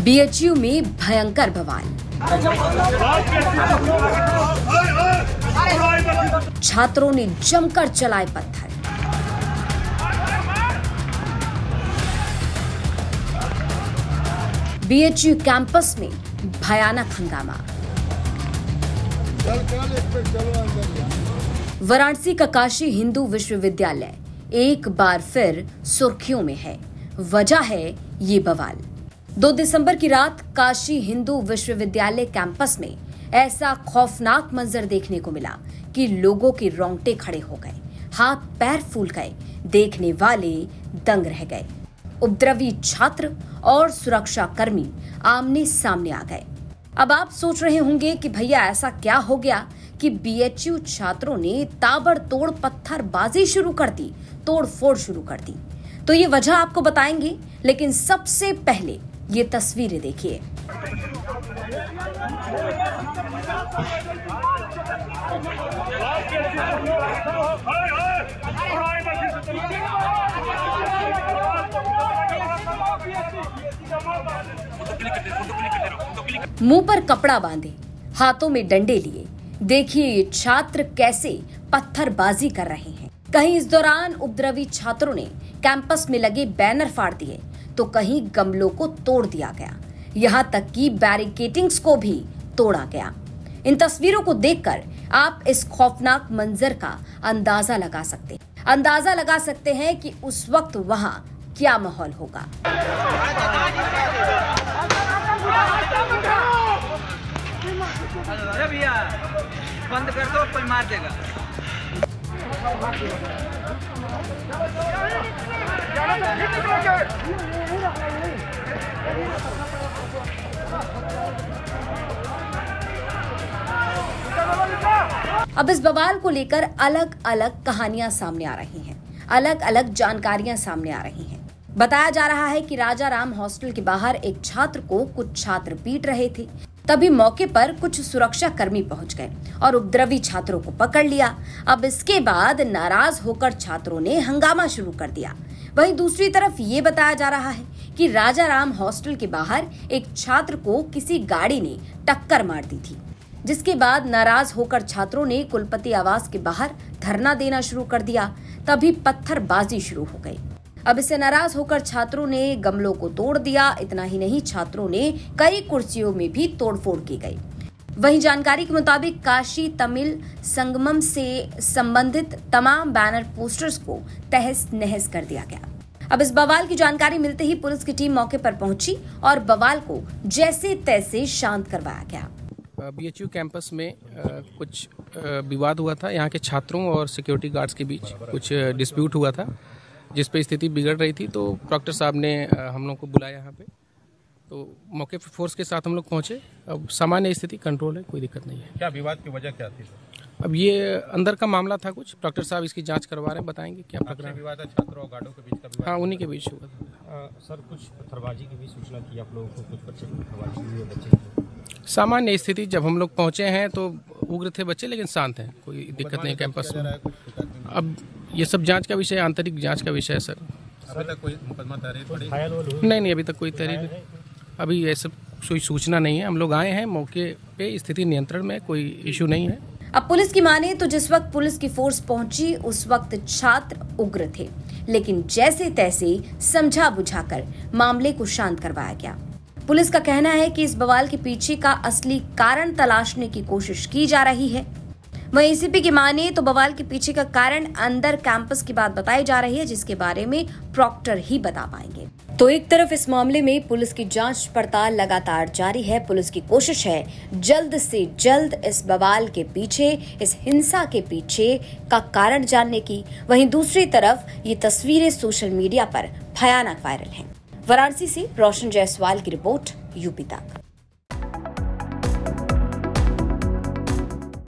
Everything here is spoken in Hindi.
बीएचयू में भयंकर बवाल। छात्रों ने जमकर चलाए पत्थर। बीएचयू कैंपस में भयानक हंगामा। वाराणसी का काशी हिंदू विश्वविद्यालय एक बार फिर सुर्खियों में है। वजह है ये बवाल। 2 दिसंबर की रात काशी हिंदू विश्वविद्यालय कैंपस में ऐसा खौफनाक मंजर देखने को मिला कि लोगों के रोंगटे खड़े हो गए, हाथ पैर फूल गए, देखने वाले दंग रह गए। उपद्रवी छात्र और सुरक्षा कर्मी आमने सामने आ गए। अब आप सोच रहे होंगे कि भैया ऐसा क्या हो गया कि बीएचयू छात्रों ने ताबड़तोड़ पत्थरबाजी शुरू कर दी, तोड़फोड़ शुरू कर दी। तो ये वजह आपको बताएंगे, लेकिन सबसे पहले ये तस्वीरें देखिए। मुंह पर कपड़ा बांधे, हाथों में डंडे लिए, देखिए ये छात्र कैसे पत्थरबाजी कर रहे हैं। कहीं इस दौरान उपद्रवी छात्रों ने कैंपस में लगे बैनर फाड़ दिए, तो कहीं गमलों को तोड़ दिया गया, यहाँ तक कि बैरिकेडिंग्स को भी तोड़ा गया। इन तस्वीरों को देखकर आप इस खौफनाक मंजर का अंदाजा लगा सकते हैं कि उस वक्त वहां क्या माहौल होगा। अरे भैया बंद कर दो, कोई मार देगा। अब इस बवाल को लेकर अलग अलग कहानियां सामने आ रही हैं, अलग अलग जानकारियां सामने आ रही हैं। बताया जा रहा है कि राजा राम हॉस्टल के बाहर एक छात्र को कुछ छात्र पीट रहे थे। तभी मौके पर कुछ सुरक्षा कर्मी पहुंच गए और उपद्रवी छात्रों को पकड़ लिया। अब इसके बाद नाराज होकर छात्रों ने हंगामा शुरू कर दिया। वहीं दूसरी तरफ ये बताया जा रहा है कि राजा राम हॉस्टल के बाहर एक छात्र को किसी गाड़ी ने टक्कर मार दी थी, जिसके बाद नाराज होकर छात्रों ने कुलपति आवास के बाहर धरना देना शुरू कर दिया। तभी पत्थरबाजी शुरू हो गई। अब इससे नाराज होकर छात्रों ने गमलों को तोड़ दिया। इतना ही नहीं, छात्रों ने कई कुर्सियों में भी तोड़फोड़ की गई। वहीं जानकारी के मुताबिक काशी तमिल संगमम से संबंधित तमाम बैनर पोस्टर्स को तहस नहस कर दिया गया। अब इस बवाल की जानकारी मिलते ही पुलिस की टीम मौके पर पहुंची और बवाल को जैसे तैसे शांत करवाया गया। बीएचयू कैंपस में कुछ विवाद हुआ था। यहाँ के छात्रों और सिक्योरिटी गार्ड्स के बीच कुछ डिस्प्यूट हुआ था, जिस पे स्थिति बिगड़ रही थी। तो प्रॉक्टर साहब ने हम लोग को बुलाया यहाँ पे, तो मौके पर फोर्स के साथ हम लोग पहुँचे। अब सामान्य स्थिति कंट्रोल है, कोई दिक्कत नहीं है। क्या विवाद की वजह क्या थी? अब ये अंदर का मामला था कुछ, प्रॉक्टर साहब इसकी जांच करवा रहे हैं, बताएंगे क्या प्रकरण विवाद है। छात्रों और गार्डों के बीच का विवाद? हाँ, उन्हीं के बीच हुआ था। सर, कुछ पत्थरबाजी की भी सूचना थी आप लोगों को? कुछ बच्चे पत्थरबाजी हुई है बच्चे? सामान्य स्थिति, जब हम लोग पहुँचे हैं तो उग्र थे बच्चे, लेकिन शांत हैं, कोई दिक्कत नहीं कैंपस में। अब ये सब जांच का विषय, आंतरिक जांच का विषय है सर। अभी तक कोई मुकदमा तहरीर? नहीं, अभी तक कोई तहरीर, अभी ये सब कोई सूचना नहीं है। हम लोग आए हैं मौके पे, स्थिति नियंत्रण में, कोई इशू नहीं है। अब पुलिस की माने तो जिस वक्त पुलिस की फोर्स पहुंची उस वक्त छात्र उग्र थे, लेकिन जैसे तैसे समझा बुझाकर मामले को शांत करवाया गया। पुलिस का कहना है कि इस बवाल के पीछे का असली कारण तलाशने की कोशिश की जा रही है। वहीं एसीपी की माने तो बवाल के पीछे का कारण अंदर कैंपस की बात बताई जा रही है, जिसके बारे में प्रॉक्टर ही बता पाएंगे। तो एक तरफ इस मामले में पुलिस की जांच पड़ताल लगातार जारी है। पुलिस की कोशिश है जल्द से जल्द इस बवाल के पीछे, इस हिंसा के पीछे का कारण जानने की। वहीं दूसरी तरफ ये तस्वीरें सोशल मीडिया पर भयानक वायरल हैं। वाराणसी से रोशन जायसवाल की रिपोर्ट, यूपी तक।